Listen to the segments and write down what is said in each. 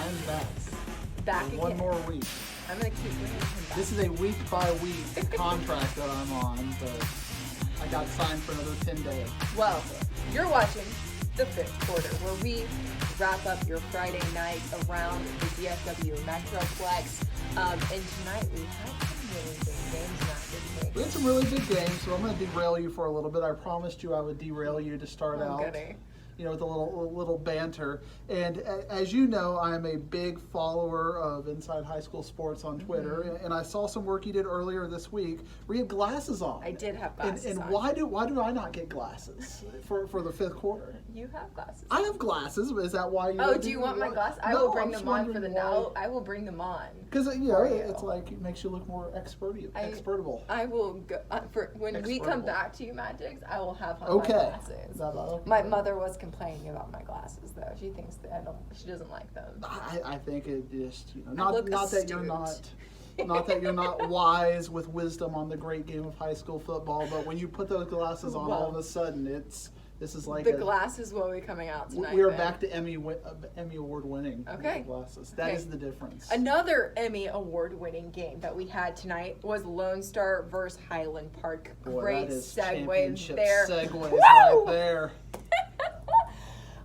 I'm back. Back For again. one more week. I'm going to keep bringing him back. This is a week-by-week contract that I'm on, but I got signed for another 10 days. Well, you're watching the fifth quarter, where we wrap up your Friday night around the DFW Metroplex. And tonight we have some really big games now, didn't We we? had some really big games, so I'm going to derail you for a little bit. I promised you I would derail you to start out. Goody. With a little banter. And as you know, I'm a big follower of Inside High School Sports on Twitter, and I saw some work you did earlier this week where you had glasses on. I did have glasses and on. why do I not get glasses for the fifth quarter? You have glasses. I have glasses. Is that why you? Oh, don't do you want my glasses? I No, will bring I'm them just on for wondering the why. now. I will bring them on. Because for you. it's like it makes you look more expertable. I will go for when we come Expertable. back to you, Magics. I will have on Okay. my glasses. Is that okay? My mother was complaining about my glasses, though. She thinks that she doesn't like them. I think it just look not that you're astute. not that you're not wise with wisdom on the great game of high school football, but when you put those glasses on, all of a sudden this is like The glasses will be coming out tonight. we are then. back to Emmy Award winning Okay. glasses. That Okay. is the difference. Another Emmy award-winning game that we had tonight was Lone Star versus Highland Park. Boy, Great that is segue championship there. segues Woo! right there.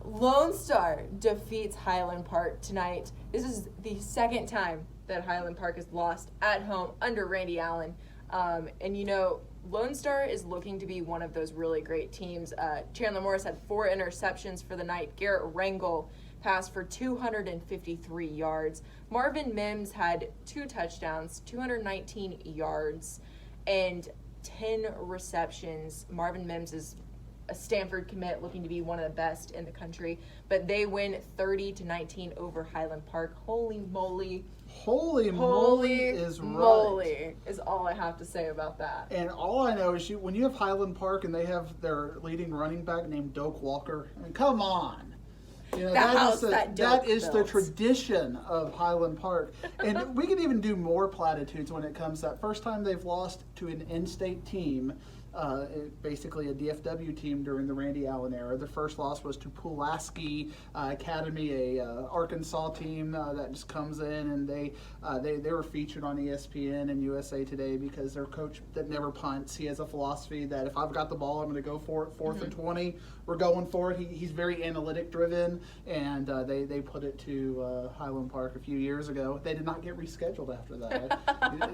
Lone Star defeats Highland Park tonight. This is the second time that Highland Park has lost at home under Randy Allen. And Lone Star is looking to be one of those really great teams. Chandler Morris had 4 interceptions for the night. Garrett Rangel passed for 253 yards. Marvin Mims had 2 touchdowns, 219 yards, and 10 receptions. Marvin Mims is a Stanford commit, looking to be one of the best in the country, but they win 30-19 over Highland Park. Holy moly! Holy moly is moly right. is all I have to say about that. And all I know is when you have Highland Park and they have their leading running back named Doak Walker. I mean, come on. That is the tradition of Highland Park. And we can even do more platitudes when it comes to that first time they've lost to an in-state team, basically a DFW team during the Randy Allen era. The first loss was to Pulaski Academy, a Arkansas team that just comes in, and they were featured on ESPN and USA Today because their coach that never punts. He has a philosophy that if I've got the ball, I'm going to go for it. 4th and 20, we're going for it. He's very analytic driven, and they put it to Highland Park a few years ago. They did not get rescheduled after that.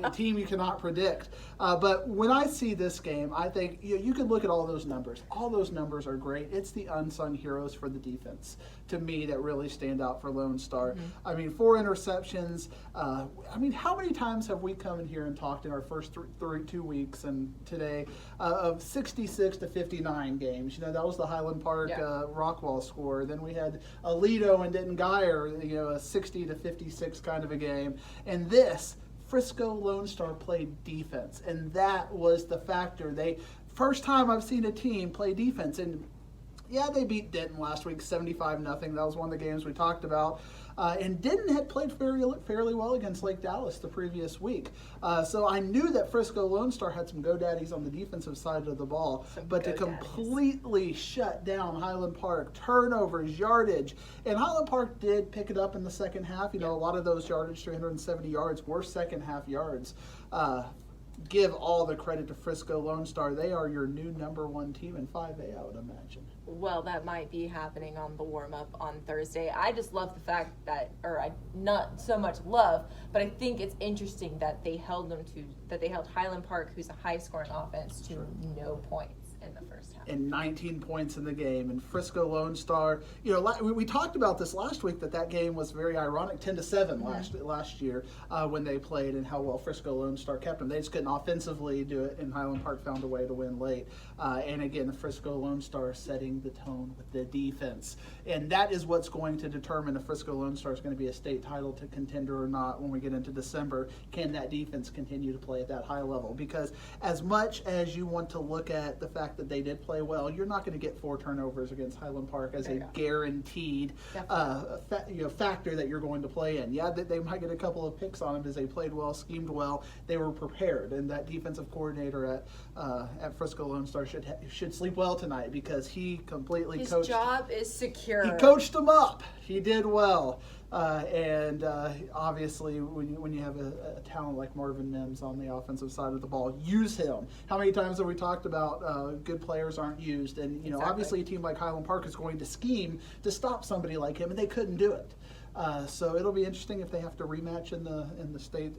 A team you cannot predict. But when I see this game, I think you can look at all those numbers. All those numbers are great. It's the unsung heroes for the defense, to me, that really stand out for Lone Star. I mean, 4 interceptions. How many times have we come in here and talked in our first 2 weeks and today of 66-59 games? That was the Highland Park Rockwall score. Then we had Aledo and Denton Geyer, a 60-56 kind of a game. And this, Frisco Lone Star played defense, and that was the factor. First time I've seen a team play defense, and yeah, they beat Denton last week 75-0. That was one of the games we talked about. And Denton had played fairly well against Lake Dallas the previous week. So I knew that Frisco Lone Star had some GoDaddies on the defensive side of the ball. But to completely shut down Highland Park, turnovers, yardage. And Highland Park did pick it up in the second half. A lot of those yardage, 370 yards, were second half yards. Give all the credit to Frisco Lone Star. They are your new #1 team in 5A, I would imagine. Well, that might be happening on the warm-up on Thursday. I just love the fact that, not so much love, but I think it's interesting that they held Highland Park, who's a high-scoring offense, to no points in the first half. And 19 points in the game. And Frisco Lone Star, we talked about this last week, that game was very ironic, 10-7 last year when they played, and how well Frisco Lone Star kept them. They just couldn't offensively do it, and Highland Park found a way to win late. And again, the Frisco Lone Star setting the tone with the defense. And that is what's going to determine if Frisco Lone Star is going to be a state title contender or not when we get into December. Can that defense continue to play at that high level? Because as much as you want to look at the fact that they did play well, you're not going to get 4 turnovers against Highland Park as a guaranteed factor that you're going to play in. Yeah, they might get a couple of picks on them because they played well, schemed well, they were prepared, and that defensive coordinator at Frisco Lone Star should sleep well tonight because he completely His coached. job is secure. He coached them up. He did well. And obviously, when you have a talent like Marvin Mims on the offensive side of the ball, use him. How many times have we talked about good players aren't used? And obviously, a team like Highland Park is going to scheme to stop somebody like him, and they couldn't do it. So it'll be interesting if they have to rematch in the state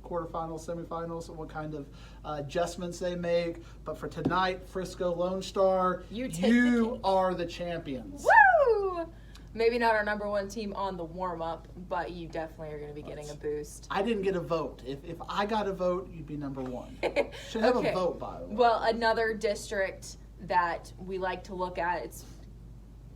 quarterfinals, semifinals, what kind of adjustments they make. But for tonight, Frisco Lone Star, you are the champions. Woo! Maybe not our number one team on the warm-up, but you definitely are going to be getting a boost. I didn't get a vote. If I got a vote, you'd be number one. Should have a vote, by the way. Well, another district that we like to look at, it's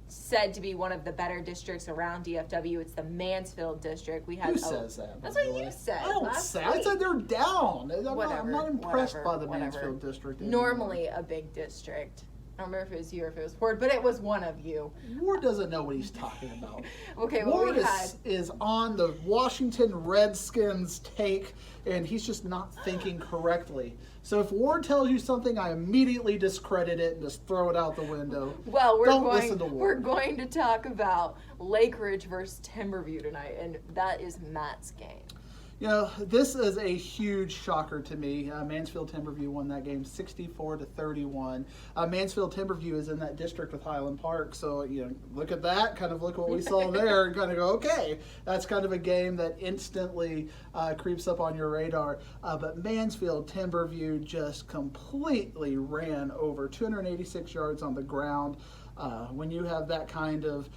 said to be one of the better districts around DFW. It's the Mansfield district. Who says that? That's what you said. I don't say. I said they're down. I'm not impressed by the Mansfield district anymore. Normally a big district. I don't remember if it was you or if it was Ward, but it was one of you. Ward doesn't know what he's talking about. Okay, well, Ward is on the Washington Redskins take, and he's just not thinking correctly. So if Ward tells you something, I immediately discredit it and just throw it out the window. Well, listen to Ward. We're going to talk about Lake Ridge versus Timberview tonight, and that is Matt's game. This is a huge shocker to me. Mansfield Timberview won that game 64-31. Mansfield Timberview is in that district with Highland Park, so look at that. Kind of look what we saw there, and kind of go, okay, that's kind of a game that instantly creeps up on your radar. But Mansfield Timberview just completely ran over 286 yards on the ground. When you have that kind of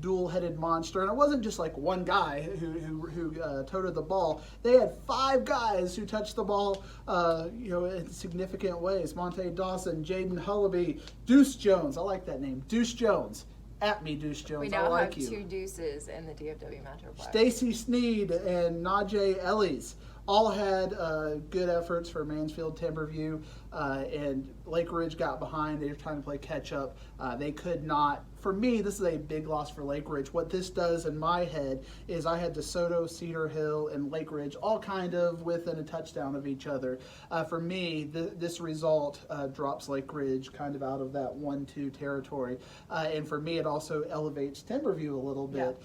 dual-headed monster, and it wasn't just like one guy who toted the ball. They had 5 guys who touched the ball, in significant ways. Monte Dawson, Jaden Hullaby, Deuce Jones. I like that name, Deuce Jones. At me, Deuce Jones. We now have 2 deuces in the DFW Metroplex. Stacy Sneed and Najee Ellis all had good efforts for Mansfield Timberview, and Lake Ridge got behind. They were trying to play catch up. They could not. For me, this is a big loss for Lake Ridge. What this does in my head is I had DeSoto, Cedar Hill, and Lake Ridge all kind of within a touchdown of each other. For me, this result drops Lake Ridge kind of out of that 1-2 territory. And for me, it also elevates Timberview a little bit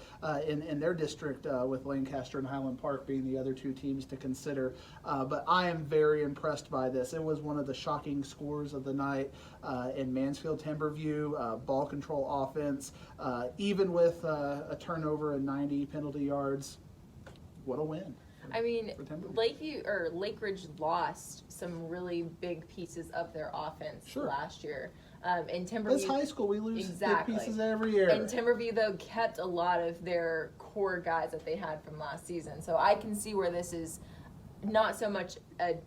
in their district, with Lancaster and Highland Park being the other 2 teams to consider. But I am very impressed by this. It was one of the shocking scores of the night in Mansfield Timberview. Ball control offense, even with a turnover and 90 penalty yards. What a win. I mean, Lake Ridge lost some really big pieces of their offense last year. In Timberview, it's high school. We lose big pieces every year. And Timberview, though, kept a lot of their core guys that they had from last season. So I can see where this is not so much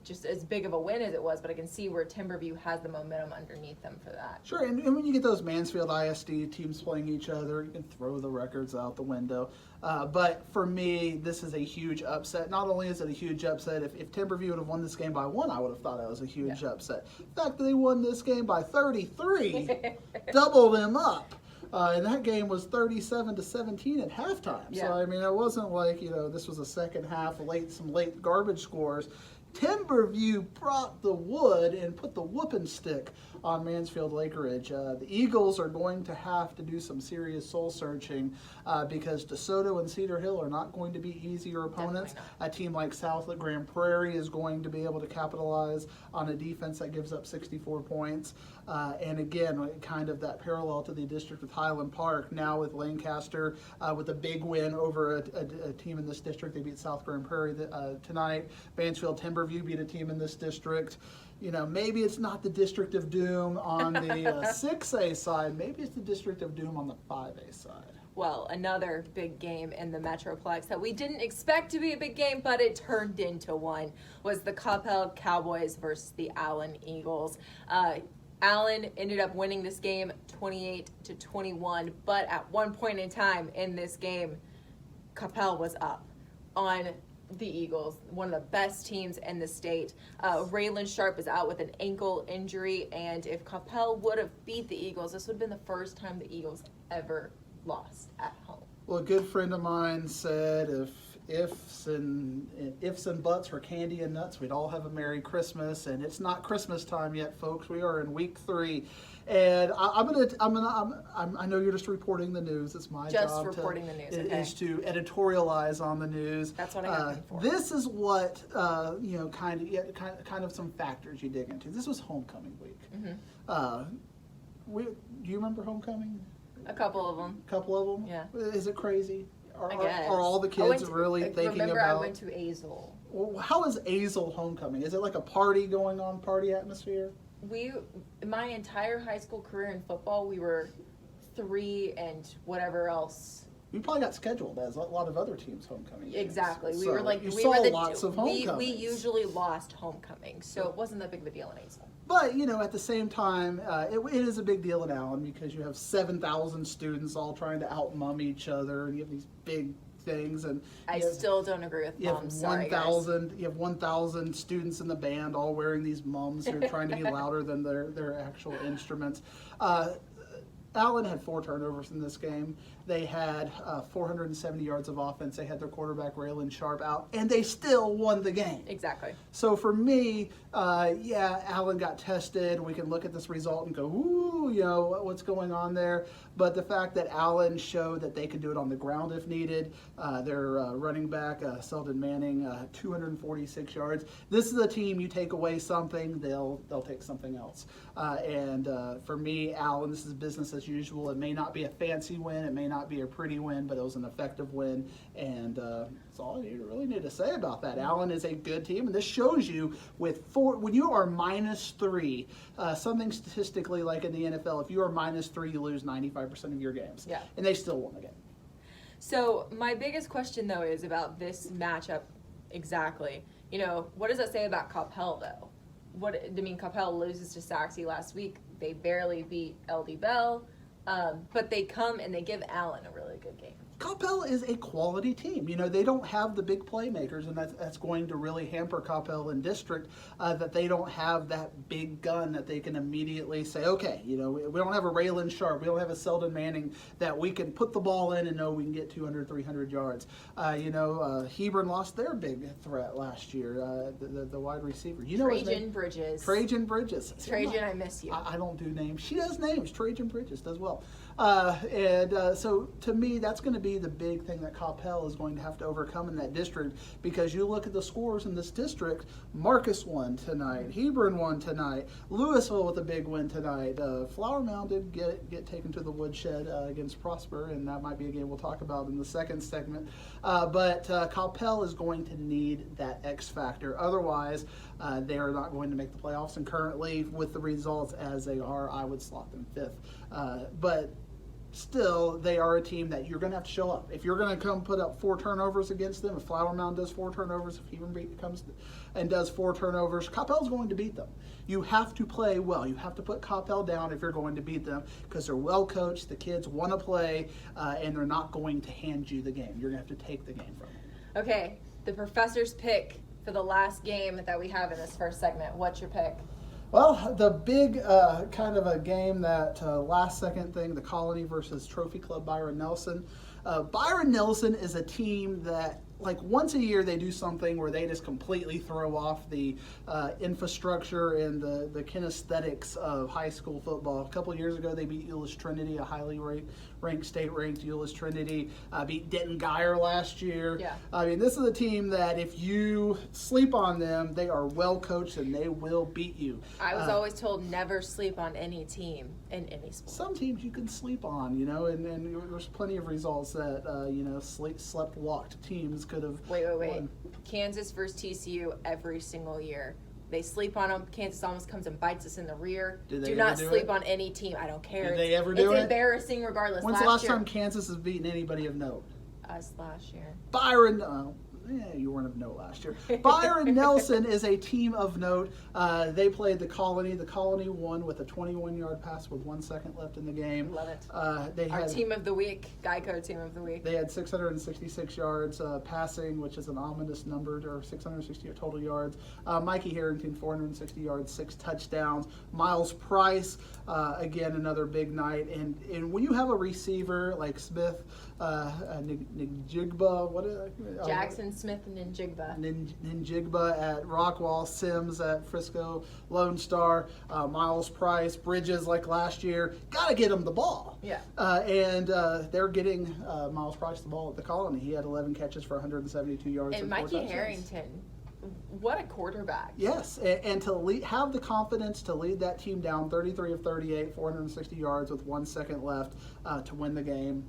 just as big of a win as it was, but I can see where Timberview has the momentum underneath them for that. Sure, and when you get those Mansfield ISD teams playing each other, you can throw the records out the window. But for me, this is a huge upset. Not only is it a huge upset, if Timberview would have won this game by 1, I would have thought it was a huge upset. The fact that they won this game by 33 doubled them up. And that game was 37-17 at halftime. Yeah. So, I mean, it wasn't like, this was a second half, some late garbage scores. Timberview brought the wood and put the whooping stick on Mansfield Lake Ridge. The Eagles are going to have to do some serious soul searching because DeSoto and Cedar Hill are not going to be easier opponents. A team like Southland Grand Prairie is going to be able to capitalize on a defense that gives up 64 points. And again, kind of that parallel to the district with Highland Park. Now with Lancaster with a big win over a team in this district. They beat South Grand Prairie tonight. Mansfield Timberview beat a team in this district. Maybe it's not the District of Doom on the 6A side. Maybe it's the District of Doom on the 5A side. Well, another big game in the Metroplex that we didn't expect to be a big game, but it turned into one, was the Coppell Cowboys versus the Allen Eagles. Allen ended up winning this game 28-21, but at one point in time in this game, Coppell was up on the Eagles, one of the best teams in the state. Raylan Sharp is out with an ankle injury, and if Coppell would have beat the Eagles, this would have been the first time the Eagles ever lost at home. Well, a good friend of mine said if ifs and buts were candy and nuts, we'd all have a Merry Christmas, and it's not Christmas time yet, folks. We are in week 3, And I know you're just reporting the news. It's my job. Just reporting the news. Okay. Is to editorialize on the news. That's what I got paid for. This is what kind of some factors you dig into. This was homecoming week. Do you remember homecoming? A couple of them. A couple of them? Yeah. Is it crazy? I guess. Are all the kids really thinking remember about... I went to Azel. Well, how is Azel homecoming? Is it like a party going on, party atmosphere? My entire high school career in football, we were 3 and whatever else. You probably got scheduled as a lot of other teams' homecoming games. Exactly. So we were like, lots of homecomings. We usually lost homecoming, so it wasn't that big of a deal in Azel. But, at the same time, it is a big deal in Allen because you have 7,000 students all trying to out-mum each other, and you have these big things. And I still don't agree with mums. Sorry, guys. You have 1,000 students in the band all wearing these mums who are trying to be louder than their actual instruments. Allen had 4 turnovers in this game. They had 470 yards of offense. They had their quarterback, Raylan Sharp, out, and they still won the game. Exactly. So for me, Allen got tested. We can look at this result and go, ooh, what's going on there? But the fact that Allen showed that they could do it on the ground if needed, their running back, Selden Manning, 246 yards. This is a team, you take away something, they'll take something else. And for me, Allen, this is business as usual. It may not be a fancy win. It may not be a pretty win, but it was an effective win. And that's all you really need to say about that. Allen is a good team, and this shows you when you are -3, something statistically like in the NFL, if you are -3, you lose 95% of your games. Yeah. And they still won the game. So my biggest question, though, is about this matchup exactly. What does that say about Coppell, though? Coppell loses to Saxe last week. They barely beat LD Bell, but they come and they give Allen a really good game. Coppell is a quality team. They don't have the big playmakers, and that's going to really hamper Coppell in district, that they don't have that big gun that they can immediately say, okay, we don't have a Raylan Sharp, we don't have a Selden Manning that we can put the ball in and know we can get 200, 300 yards. Hebron lost their big threat last year, the wide receiver. Trajan Bridges. Trajan Bridges. Trajan, I miss you. I don't do names. She does names. Trajan Bridges does well. So to me, that's going to be the big thing that Coppell is going to have to overcome in that district, because you look at the scores in this district. Marcus won tonight. Hebron won tonight. Louisville with a big win tonight. Flower Mound did get taken to the woodshed against Prosper, and that might be a game we'll talk about in the second segment. But Coppell is going to need that X factor. Otherwise, they are not going to make the playoffs, and currently, with the results as they are, I would slot them 5th. But still, they are a team that you're going to have to show up. If you're going to come put up 4 turnovers against them, if Flower Mound does 4 turnovers, if Hebron comes and does 4 turnovers, Coppell's going to beat them. You have to play well. You have to put Coppell down if you're going to beat them, because they're well coached, the kids want to play, and they're not going to hand you the game. You're going to have to take the game from them. Okay, the professor's pick for the last game that we have in this first segment. What's your pick? Well, the big kind of a game that last second thing, the Colony versus Trophy Club Byron Nelson. Byron Nelson is a team that, like, once a year they do something where they just completely throw off the infrastructure and the kinesthetics of high school football. A couple of years ago, they beat Euless Trinity, a highly ranked, state-ranked Euless Trinity. Beat Denton Geyer last year. Yeah. I mean, this is a team that if you sleep on them, they are well coached and they will beat you. I was always told never sleep on any team in any sport. Some teams you can sleep on, and there's plenty of results that, slept-walked teams could have Wait. won. Kansas versus TCU every single year. They sleep on them. Kansas almost comes and bites us in the rear. Do not sleep on any team. I don't care. Did they ever do it? It's embarrassing regardless. When's the last time Kansas has beaten anybody of note? Us last year. Byron, you weren't of note last year. Byron Nelson is a team of note. They played the Colony. The Colony won with a 21-yard pass with 1 second left in the game. Love it. Our team of the week, Geico team of the week. They had 666 yards passing, which is an ominous number, or 660 total yards. Mikey Harrington, 460 yards, 6 touchdowns. Miles Price, again, another big night. And when you have a receiver like Smith, Njigba, Jackson Smith Ninjigba. Ninjigba at Rockwall, Sims at Frisco Lone Star, Miles Price, Bridges like last year. Got to get him the ball. Yeah. And they're getting Miles Price the ball at the Colony. He had 11 catches for 172 yards. And Mikey Harrington, what a quarterback. Yes, and to have the confidence to lead that team down 33 of 38, 460 yards with 1 second left to win the game.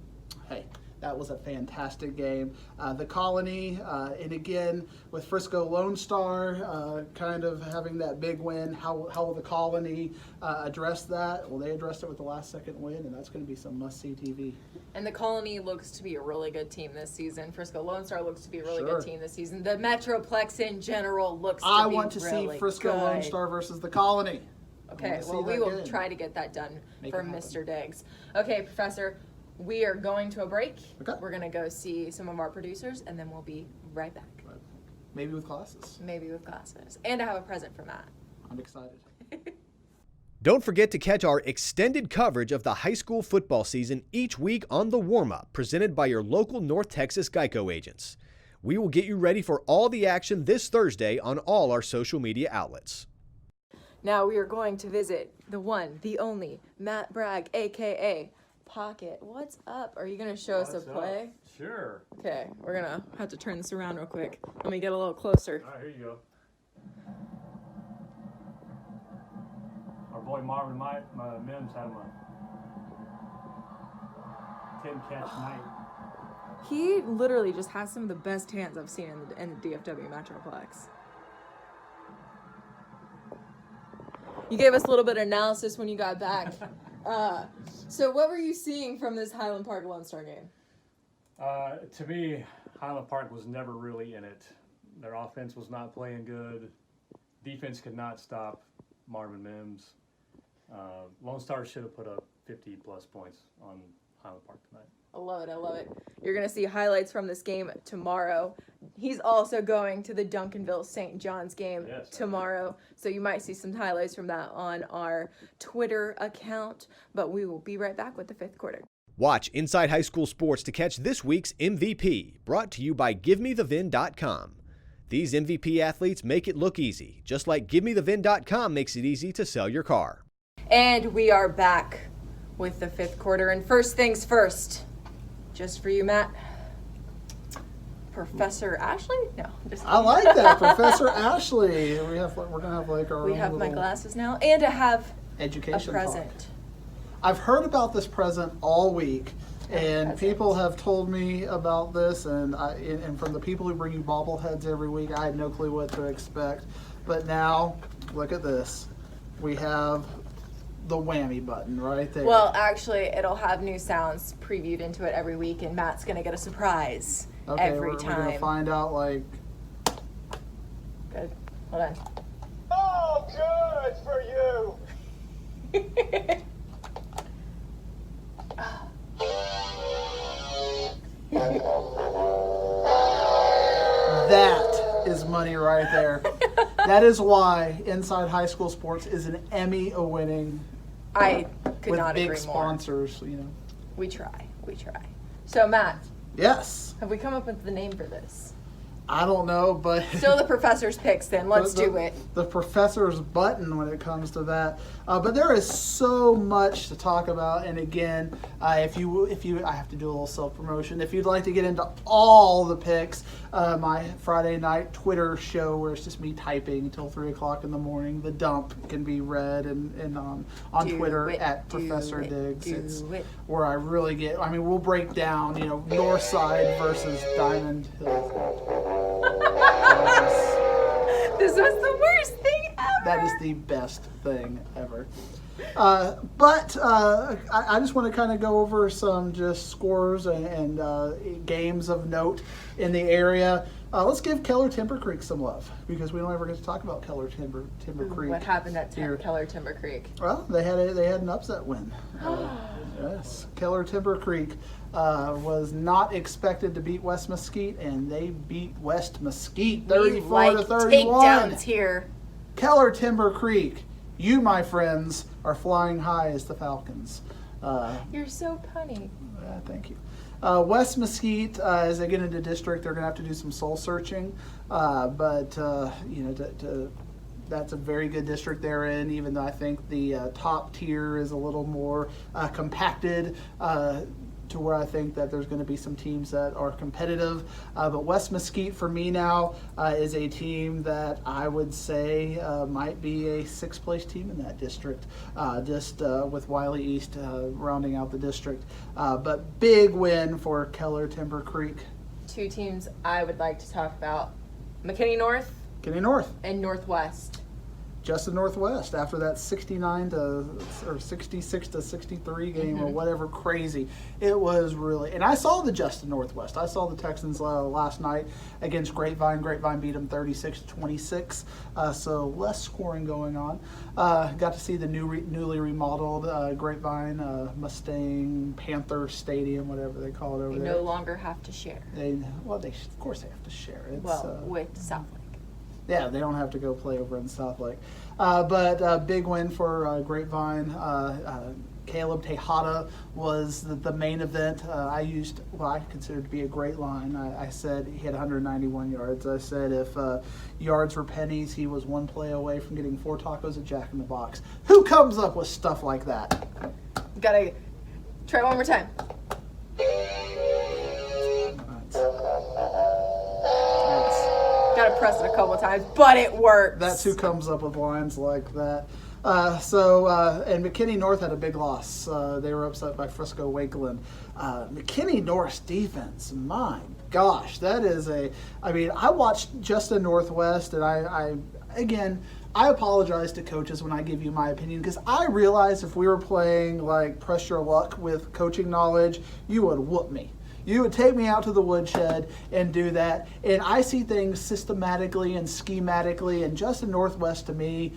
Hey, that was a fantastic game. The Colony, and again, with Frisco Lone Star kind of having that big win, how will the Colony address that? Well, they addressed it with the last second win, and that's going to be some must-see TV. And the Colony looks to be a really good team this season. Frisco Lone Star looks to be a really good team this season. The Metroplex in general looks to be really good. I want to see Frisco Lone Star versus the Colony. Okay, well, we will try to get that done for Mr. Diggs. Okay, Professor, we are going to a break. Okay. We're going to go see some of our producers, and then we'll be right back. Maybe with glasses. Maybe with glasses. And I have a present for Matt. I'm excited. Don't forget to catch our extended coverage of the high school football season each week on The Warm-Up, presented by your local North Texas Geico agents. We will get you ready for all the action this Thursday on all our social media outlets. Now we are going to visit the one, the only, Matt Bragg, a.k.a. Pocket. What's up? Are you going to show us a play? Sure. Okay, we're going to have to turn this around real quick. Let me get a little closer. All right, here you go. Our boy Marvin Mims had him a 10-catch night. He literally just has some of the best hands I've seen in the DFW Metroplex. You gave us a little bit of analysis when you got back. So what were you seeing from this Highland Park Lone Star game? To me, Highland Park was never really in it. Their offense was not playing good. Defense could not stop Marvin Mims. Lone Star should have put up 50-plus points on Highland Park tonight. I love it. I love it. You're going to see highlights from this game tomorrow. He's also going to the Duncanville St. John's game tomorrow. So you might see some highlights from that on our Twitter account. But we will be right back with the fifth quarter. Watch Inside High School Sports to catch this week's MVP, brought to you by GiveMeTheVin.com. These MVP athletes make it look easy, just like GiveMeTheVin.com makes it easy to sell your car. And we are back with the fifth quarter. And first things first, just for you, Matt, Professor Ashley? No, just I like that, Professor Ashley. We're gonna have like our. We have my glasses now, and I have education a present. Talk. I've heard about this present all week, and people have told me about this, and from the people who bring you bobbleheads every week, I had no clue what to expect. But now, look at this. We have the whammy button right there. Well, actually, it'll have new sounds previewed into it every week, and Matt's going to get a surprise every time. We're going to find out, like... Good. Hold on. Oh, good for you! That is money right there. That is why Inside High School Sports is an Emmy-winning. I could with not agree big more. Sponsors, you know. We try. So, Matt. Yes. Have we come up with the name for this? I don't know, but... Still the professor's picks, then. Let's do it. The professor's button when it comes to that. But there is so much to talk about. And again, if you, I have to do a little self-promotion. If you'd like to get into all the picks, my Friday night Twitter show where it's just me typing until 3 o'clock in the morning, The Dump, can be read and on Twitter at Professor Diggs. It's where I really get, we'll break down, Northside versus Diamond Hill. This was the worst thing ever. That is the best thing ever. But I just want to kind of go over some just scores and games of note in the area. Let's give Keller Timber Creek some love because we don't ever get to talk about Keller Timber Creek. What happened at Keller Timber Creek? Well, they had an upset win. Yes, Keller Timber Creek was not expected to beat West Mesquite, and they beat West Mesquite 34-31. Takedowns here. Keller Timber Creek, you, my friends, are flying high as the Falcons. You're so punny. Thank you. West Mesquite, as they get into district, they're going to have to do some soul searching. But that's a very good district they're in, even though I think the top tier is a little more compacted to where I think that there's going to be some teams that are competitive. But West Mesquite, for me now, is a team that I would say might be a sixth-place team in that district, just with Wiley East rounding out the district. But big win for Keller Timber Creek. Two teams I would like to talk about, McKinney North and Northwest. Just the Northwest after that 66 to 63 game or whatever crazy. It was really, and I saw the Justin Northwest. I saw the Texans last night against Grapevine. Grapevine beat them 36-26, so less scoring going on. Got to see the newly remodeled Grapevine Mustang Panther Stadium, whatever they call it over there. They no longer have to share. Of course they have to share. It's, with South Lake. Yeah, they don't have to go play over in South Lake. But big win for Grapevine. Caleb Tejada was the main event. I used what I considered to be a great line. I said he had 191 yards. I said if yards were pennies, he was one play away from getting 4 tacos at Jack in the Box. Who comes up with stuff like that? Gotta try one more time. Gotta press it a couple times, but it works. That's who comes up with lines like that. And McKinney North had a big loss. They were upset by Frisco Wakeland. McKinney North's defense, my gosh, that is I watched Justin Northwest, and I apologize to coaches when I give you my opinion, because I realized if we were playing like press your luck with coaching knowledge, you would whoop me. You would take me out to the woodshed and do that. And I see things systematically and schematically. And Justin Northwest, to me,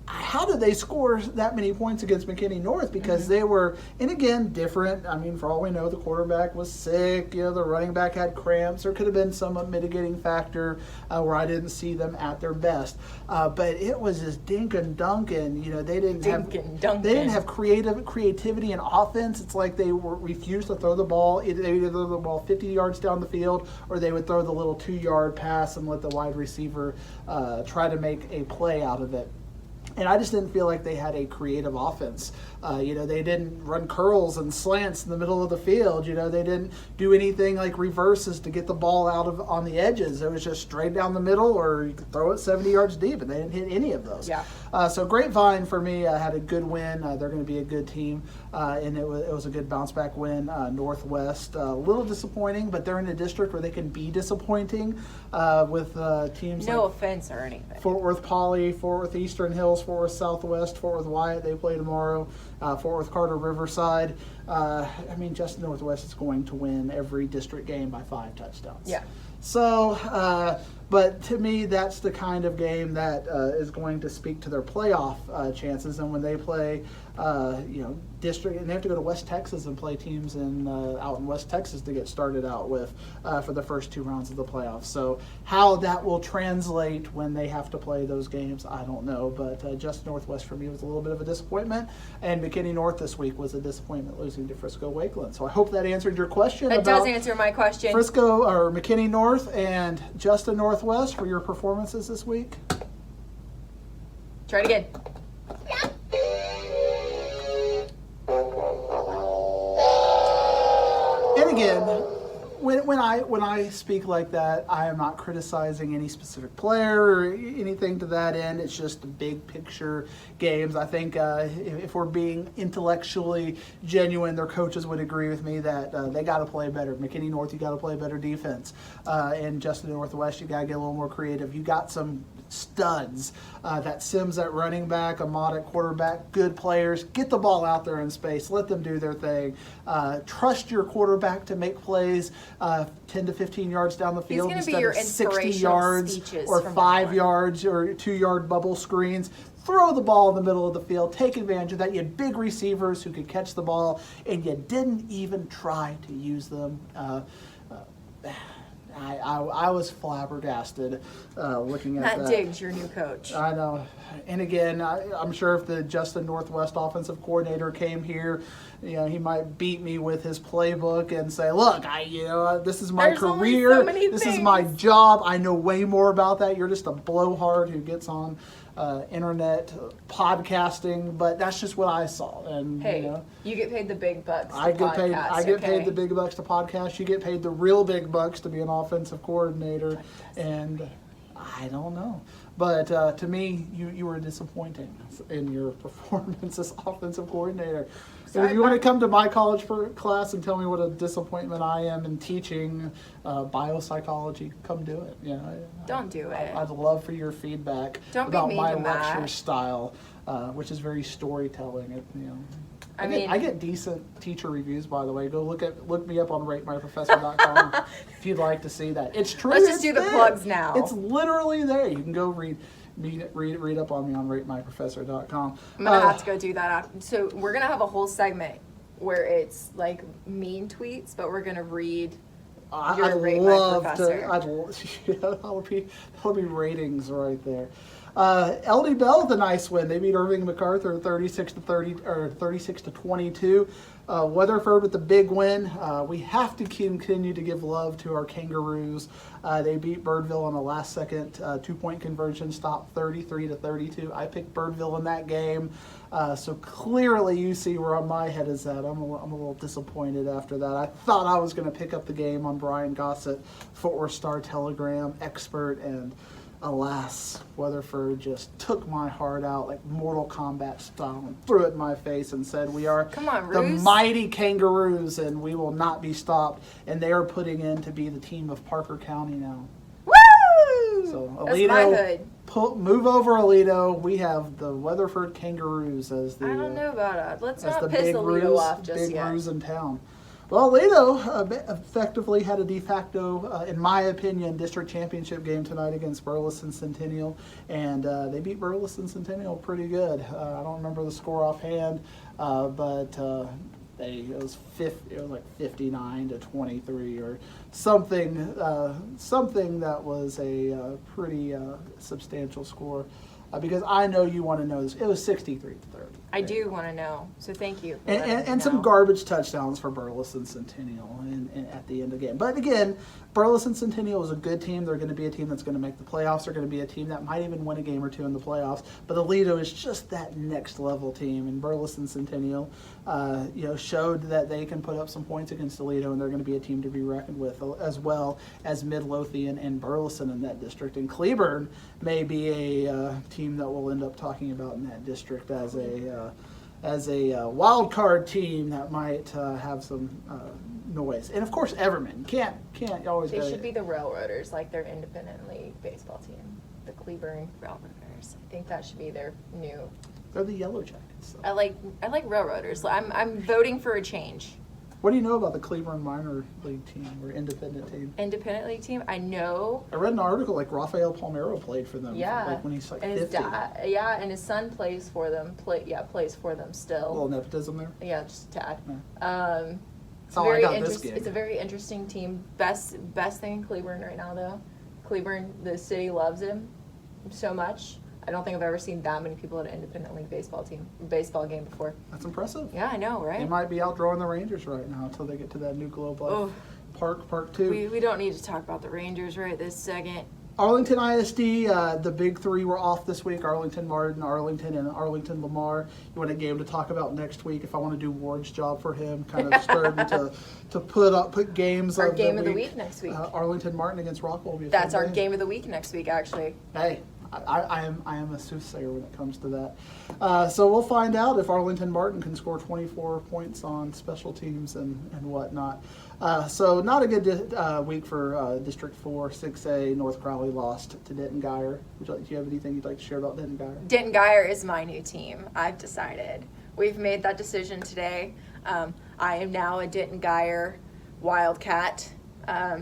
how did they score that many points against McKinney North? Because they were, and again, different. I mean, for all we know, the quarterback was sick. The running back had cramps. There could have been some mitigating factor where I didn't see them at their best. But it was just dink and dunk, and they didn't have creativity and offense. It's like they refused to throw the ball. They would either throw the ball 50 yards down the field, or they would throw the little 2-yard pass and let the wide receiver try to make a play out of it. And I just didn't feel like they had a creative offense. They didn't run curls and slants in the middle of the field. They didn't do anything like reverses to get the ball out on the edges. It was just straight down the middle, or you could throw it 70 yards deep, and they didn't hit any of those. Yeah. So Grapevine, for me, had a good win. They're going to be a good team, and it was a good bounce-back win. Northwest, a little disappointing, but they're in a district where they can be disappointing with teams No like offense or anything. Fort Worth Poly, Fort Worth Eastern Hills, Fort Worth Southwest, Fort Worth Wyatt, they play tomorrow. Fort Worth Carter Riverside. Justin Northwest is going to win every district game by 5 touchdowns. Yeah. So, but to me, that's the kind of game that is going to speak to their playoff chances. And when they play, district, and they have to go to West Texas and play teams out in West Texas to get started out with for the first 2 rounds of the playoffs. So how that will translate when they have to play those games, I don't know. But Justin Northwest for me was a little bit of a disappointment, and McKinney North this week was a disappointment losing to Frisco Wakeland. So I hope that answered your question. That does answer my question. Frisco or McKinney North and Justin Northwest for your performances this week. Try it again. And again, when I speak like that, I am not criticizing any specific player or anything to that end. It's just the big picture games. I think if we're being intellectually genuine, their coaches would agree with me that they got to play better. McKinney North, you got to play better defense. And Justin Northwest, you got to get a little more creative. You got some studs. That Sims at running back, Ahmad at quarterback, good players. Get the ball out there in space. Let them do their thing. Trust your quarterback to make plays 10 to 15 yards down the field instead of 60 yards or 5 yards or 2-yard bubble screens. Throw the ball in the middle of the field. Take advantage of that. You had big receivers who could catch the ball, and you didn't even try to use them. I was flabbergasted looking at that. Matt Diggs, your new coach. I know. And again, I'm sure if the Justin Northwest offensive coordinator came here he might beat me with his playbook and say, look, this is my There's only career. so many This is things. my job. I know way more about that. You're just a blowhard who gets on internet podcasting, but that's just what I saw. And Hey, you get paid the big bucks to I get paid. podcast, I get okay? paid the big bucks to podcast. You get paid the real big bucks to be an offensive coordinator, and I don't know. But to me, you were disappointing in your performance as offensive coordinator. So if you want to come to my college class and tell me what a disappointment I am in teaching biopsychology, come do it. Don't do it. I'd love for your feedback Don't be about mean my to lecture Matt. style, which is very storytelling. I get decent teacher reviews, by the way. Go look me up on ratemyprofessor.com if you'd like to see that. It's true. Let's just it's do the there. plugs now. It's literally there. You can go read up on me on ratemyprofessor.com. I'm gonna have to go do that after. So we're gonna have a whole segment where it's like mean tweets, but we're gonna read your Rate My Professor. That'll be ratings right there. LD Bell with a nice win. They beat Irving MacArthur 36-30 or 36-22. Weatherford with the big win. We have to continue to give love to our Kangaroos. They beat Birdville on a last-second 2-point conversion stop, 33-32. I picked Birdville in that game, so clearly you see where my head is at. I'm a little disappointed after that. I thought I was going to pick up the game on Brian Gossett, Fort Worth Star-Telegram expert, and alas, Weatherford just took my heart out like Mortal Kombat style and threw it in my face and said, we are the mighty Kangaroos and we will not be stopped. And they are putting in to be the team of Parker County now. Woo! So That's my hood. Move over, Alito. We have the Weatherford Kangaroos as the I don't know about it. Let's as not the piss big Alito roos, off just big yet. roos in town. Well, Alito effectively had a de facto, in my opinion, district championship game tonight against Burleson Centennial, and they beat Burleson Centennial pretty good. I don't remember the score offhand, but it was like 59-23 or something. Something that was a pretty substantial score. Because I know you want to know this. It was 63-30. I do want to know, so thank you. For And some garbage touchdowns for Burleson Centennial at the end of the game. But again, Burleson Centennial is a good team. They're going to be a team that's going to make the playoffs. They're going to be a team that might even win a game or two in the playoffs. But Alito is just that next level team. And Burleson Centennial, showed that they can put up some points against Alito, and they're going to be a team to be reckoned with, as well as Midlothian and Burleson in that district. And Cleburne may be a team that we'll end up talking about in that district as a wild card team that might have some noise. And of course, Everman can't always. They should be the Railroaders, like their independent league baseball team, the Cleburne Railroaders. I think that should be their new. They're the Yellow Jackets. So. I like Railroaders. I'm voting for a change. What do you know about the Cleburne minor league team or independent team? Independent league team. I know. I read an article like Rafael Palmeiro played for them. Yeah. Like when he's like and 50. And his son plays for them. Plays for them still. A little nepotism there. Yeah, just a tad. Yeah. It's how I got this gig. It's a very interesting team. Best thing in Cleburne right now, though. Cleburne, the city loves him so much. I don't think I've ever seen that many people at an independent league baseball game before. That's impressive. Yeah, I know, right? They might be outdrawing the Rangers right now until they get to that new Globe Life Park 2. We don't need to talk about the Rangers right this second. Arlington ISD, the big three were off this week. Arlington Martin, and Arlington Lamar. You want a game to talk about next week? If I want to do Ward's job for him, kind of starting to put games. Our game of the week next week. Arlington Martin against Rockwell will be a That's fun our game of the week next week, actually. Hey, I am a soothsayer when it comes to that. So we'll find out if Arlington Martin can score 24 points on special teams and whatnot. So not a good week for District 4, 6A. North Crowley lost to Denton Geyer. Do you have anything you'd like to share about Denton Geyer? Denton Geyer is my new team. I've decided. We've made that decision today. I am now a Denton Geyer Wildcat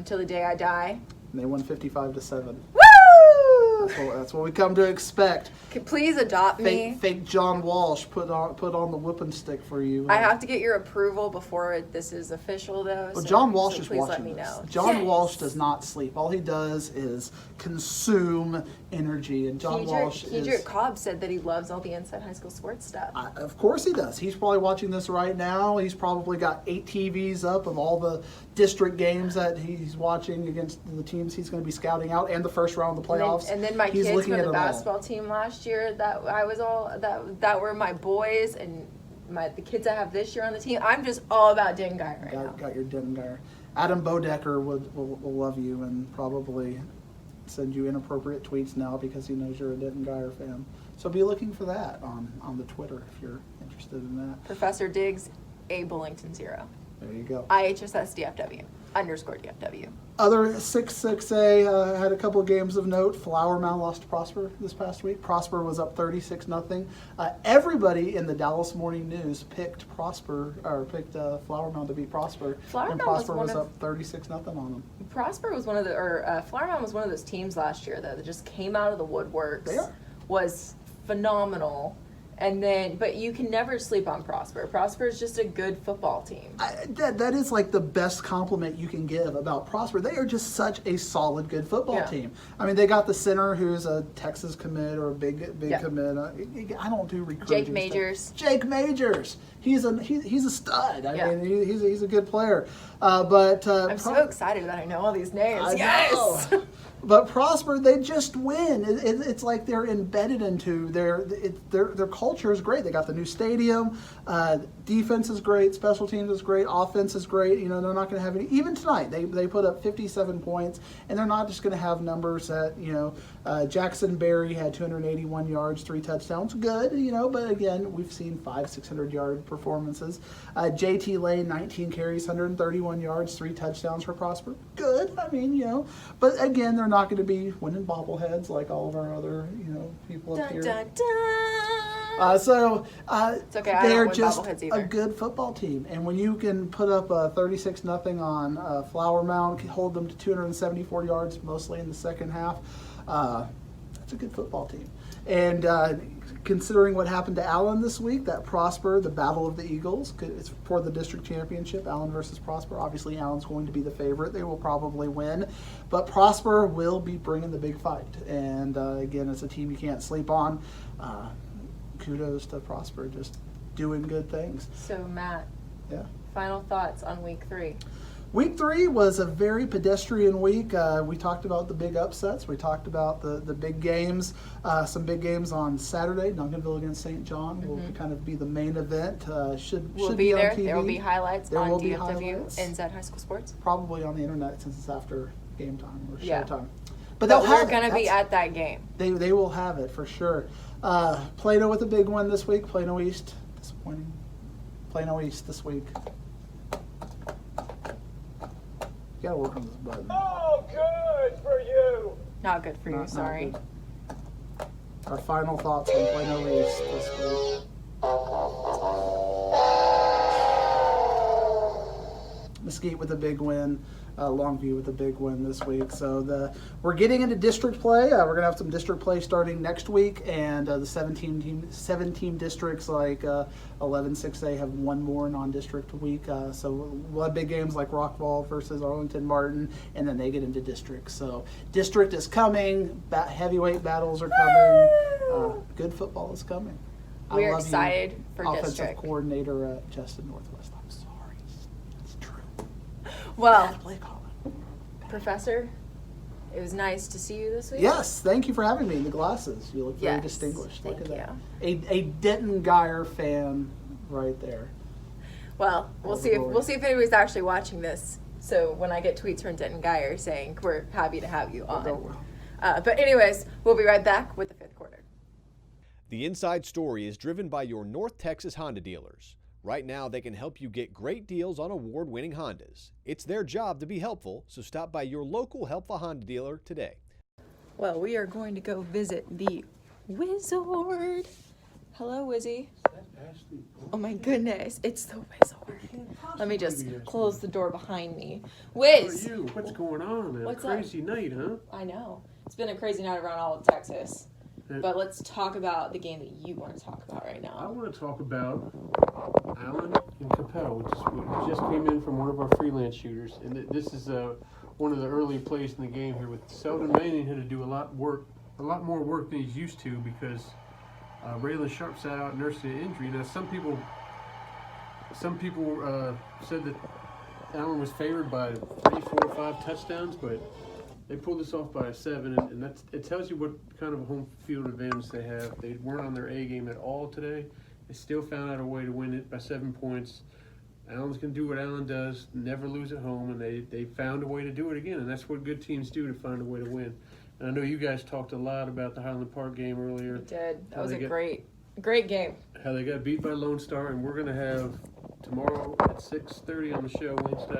till the day I die. And they won 55-7. Woo! That's what we come to expect. Please adopt me. Fake John Walsh put on the whipping stick for you. I have to get your approval before this is official, though. Well, John Walsh is please watching let me this. know. John Yes. Walsh does not sleep. All he does is consume energy. And John Walsh Kedrick Cobb said that he loves all the Inside High School sports stuff. Of course he does. He's probably watching this right now. He's probably got 8 TVs up of all the district games that he's watching against the teams he's going to be scouting out, and the first round of the playoffs. And then my He's kids looking from at the it all. basketball team last year that were my boys, and the kids I have this year on the team. I'm just all about Denton Guy right now. Got your Denton Guy. Adam Bodecker will love you and probably send you inappropriate tweets now because he knows you're a Denton Guyer fan. So be looking for that on the Twitter if you're interested in that. Professor Diggs, A Bullington 0. There you go. IHSS DFW _DFW. Other 6-6A had a couple of games of note. Flower Mound lost to Prosper this past week. Prosper was up 36-0. Everybody in the Dallas Morning News picked Flower Mound to beat Prosper, Flower and Mound was Prosper one was of- up 36-0 on them. Prosper was one of the, Flower Mound was one of those teams last year, though, that just came out of the woodworks. They are. Was phenomenal. And then, but you can never sleep on Prosper. Prosper is just a good football team. That is like the best compliment you can give about Prosper. They are just such a solid, good football team. I mean, they got the center who's a Texas commit or a big commit. I don't do recruiting. Jake Majors. Stuff. Jake Majors. He's a stud. I mean, he's a good player. I'm so excited that I know all these names. I know. But Prosper, they just win. It's like they're embedded into their culture is great. They got the new stadium. Defense is great. Special teams is great. Offense is great. You know, they're not going to have any. Even tonight, they put up 57 points, and they're not just going to have numbers that, you know, Jackson Berry had 281 yards, 3 touchdowns. Good, you know, but again, we've seen 500-600-yard performances. JT Lane, 19 carries, 131 yards, 3 touchdowns for Prosper. Good. I mean, you know, but again, they're not going to be winning bobbleheads like all of our other, you know, people up here. Dun, dun. It's okay, they're just a good football team. And when you can put up 36-0 on Flower Mound, hold them to 274 yards, mostly in the second half, that's a good football team. And considering what happened to Allen this week, that Prosper, the Battle of the Eagles, it's for the district championship, Allen versus Prosper. Obviously, Allen's going to be the favorite. They will probably win. But Prosper will be bringing the big fight. And again, it's a team you can't sleep on. Kudos to Prosper, just doing good things. So, Matt, final thoughts on week 3. Week 3 was a very pedestrian week. We talked about the big upsets. We talked about the big games. Some big games on Saturday. Duncanville against St. John will kind of be the main event. Should be there. on TV. There will be highlights There on will be DFW, highlights. NZ High School Sports. Probably on the internet since it's after game time or show Yeah. time. But they'll we're have going it. to be That's- at that game. They will have it for sure. Plano with a big one this week. Plano East, disappointing. Plano East this week. You gotta work on this button. Oh, good for you. Not good for you, Not sorry. good. Our final thoughts on Plano East this week. Mesquite with a big win. Longview with a big win this week. So we're getting into district play. We're gonna have some district play starting next week, and the 17 districts like 11-6A have one more non-district week. So we'll have big games like Rockville versus Arlington Martin, and then they get into district. So district is coming. Heavyweight battles are coming. Good football is coming. We're I love excited you, for offensive district. coordinator at Justin Northwest. I'm sorry. It's true. Well, Play calling. Professor, it was nice to see you this week. Yes, thank you for having me in the glasses. You look very Yes, distinguished. Look thank at that. A Denton Guyer fan right there. Well, All we'll the see glory. if anybody's actually watching this. So when I get tweets from Denton Guyer saying we're happy to have you on. But anyways, we'll be right back with the 5th quarter. The Inside Story is driven by your North Texas Honda dealers. Right now, they can help you get great deals on award-winning Hondas. It's their job to be helpful, so stop by your local helpful Honda dealer today. Well, we are going to go visit the Wizard. Hello, Wizzy. Ashlea Oh my goodness, it's the Wizard. Let me just close the door behind me. Wiz! How are you? What's going on? What's A crazy night, huh? I know. It's been a crazy night around all of Texas. But let's talk about the game that you want to talk about right I now. want to talk about Allen and Capel, which just came in from one of our freelance shooters. And this is one of the early plays in the game here. With Selden Manning had to do a lot more work than he's used to because Raylan Sharp sat out and nursed an injury. Now some people said that Allen was favored by 3, 4, 5 touchdowns, but they pulled this off by 7, and it tells you what kind of a home field advantage they have. They weren't on their A game at all today. They still found out a way to win it by 7 points. Allen's going to do what Allen does, never lose at home, and they found a way to do it again, and that's what good teams do, to find a way to win. And I know you guys talked a lot about the Highland Park game earlier. We did. That was a great game. How they got beat by Lone Star, and we're going to have tomorrow at 6:30 on the show,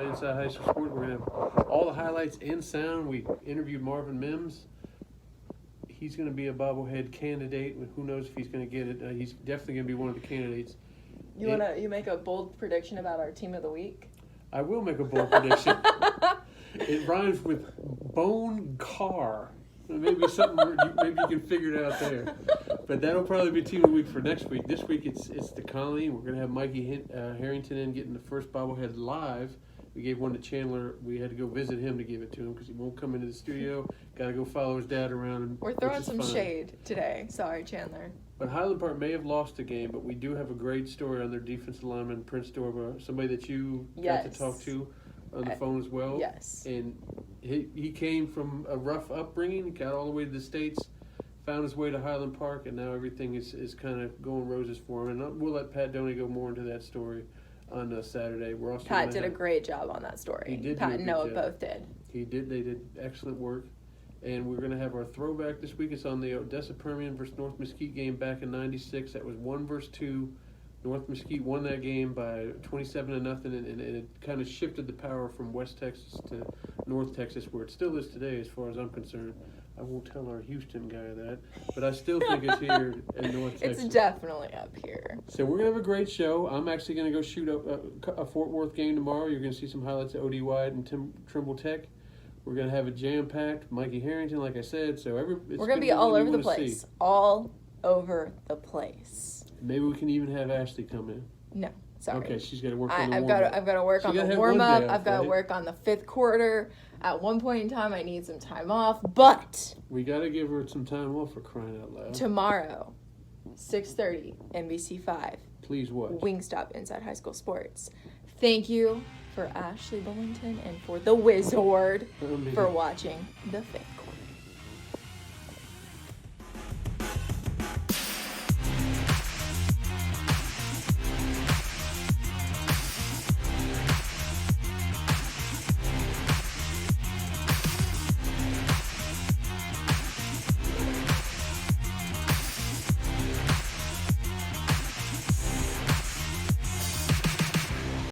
Inside High School Sports. We're going to have all the highlights in sound. We interviewed Marvin Mims. He's going to be a bobblehead candidate. Who knows if he's going to get it? He's definitely going to be one of the candidates. You make a bold prediction about our team of the week? I will make a bold prediction. It rhymes with bone car. Maybe something. Maybe you can figure it out there. But that'll probably be team of the week for next week. This week it's the Colony. We're gonna have Mikey Harrington in getting the first bobblehead live. We gave one to Chandler. We had to go visit him to give it to him because he won't come into the studio. Got to go follow his dad around. We're throwing some shade today. Sorry, Chandler. But Highland Park may have lost the game, but we do have a great story on their defensive lineman, Prince Dorba, somebody that you got to talk to on the phone as well. Yes. And he came from a rough upbringing, got all the way to the States, found his way to Highland Park, and now everything is kind of going roses for him. And we'll let Pat Doney go more into that story on Saturday. We're also Pat did a great job on that story. He did. Pat and Noah both did. He did. They did excellent work. And we're going to have our throwback this week. It's on the Odessa Permian versus North Mesquite game back in '96. That was 1-2. North Mesquite won that game by 27-0, and it kind of shifted the power from West Texas to North Texas, where it still is today, as far as I'm concerned. I won't tell our Houston guy that, but I still think it's here in North Texas. It's definitely up here. So we're going to have a great show. I'm actually going to go shoot a Fort Worth game tomorrow. You're going to see some highlights of O.D. White and Trimble Tech. We're going to have a jam-packed Mikey Harrington, like I said. So we're going to be all over the place. All over the place. Maybe we can even have Ashley come in. No, sorry. Okay, she's got to work on the warm-up. I've got to work on the warm-up. I've got to work on the fifth quarter. At one point in time, I need some time off, but we got to give her some time off, for crying out loud. Tomorrow, 6:30, NBC5. Please watch. Wingstop Inside High School Sports. Thank you for Ashlea Bullington and for the Wizard for watching the fifth quarter.